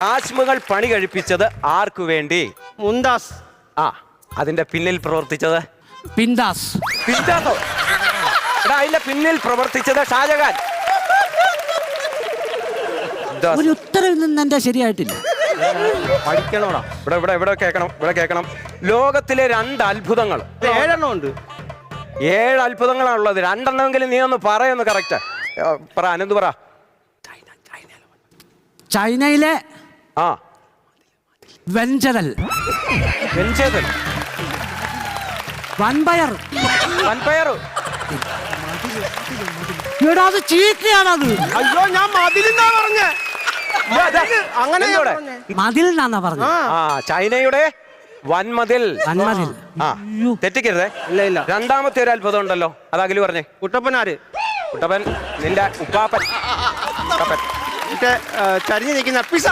താജ്മഹൽ പണി കഴിപ്പിച്ചത് ആർക്കു വേണ്ടി? മുംതാസ്. ആ, അതിന്റെ പിന്നിൽ പ്രവർത്തിച്ചത് പിന്താസ്. പിന്താസോ? എടാ, അതിന്റെ പിന്നിൽ പ്രവർത്തിച്ചത് ഷാജഹാൻ. ഒരു ഉത്തരവിൽ നിന്ന് എന്റെ ശരിയായിട്ടില്ല. പഠിക്കണോടാ. ഇവിടെ ഇവിടെ ഇവിടെ കേൾക്കണം, ഇവിടെ കേൾക്കണം. ലോകത്തിലെ 2 അത്ഭുതങ്ങൾ. 7 ഉണ്ട്. 7 അത്ഭുതങ്ങളാണുള്ളത്. 2 നീ ഒന്ന് പറയുന്നു. കറക്റ്റ് പറ, അനന്ത് പറ. ചൈനയിലെ ആ, വെഞ്ചരൽ. വെഞ്ചേതൽ, വൻപയർ. വൻപയർ. എടാ, അത് ചീത്തയാണത്. അയ്യോ, ഞാൻ മതിലെന്നാ പറഞ്ഞേ. അങ്ങനെ എന്തുവാടെ? മതിൽ എന്നാ പറഞ്ഞു. ആ, ചൈനയുടെ വൻമതിൽ. വൻമതിൽ. ആ, തെറ്റിക്കരുതേ. ഇല്ല ഇല്ല. രണ്ടാമത്തെ ഒരു അത്ഭുതം ഉണ്ടല്ലോ, അത് അഖില് പറഞ്ഞേ. കുട്ടപ്പനാര്? കുട്ടപ്പൻ നിന്റെ ഉപ്പാപ്പൻ. മറ്റേ ചരിഞ്ഞു നിൽക്കുന്ന പിസ.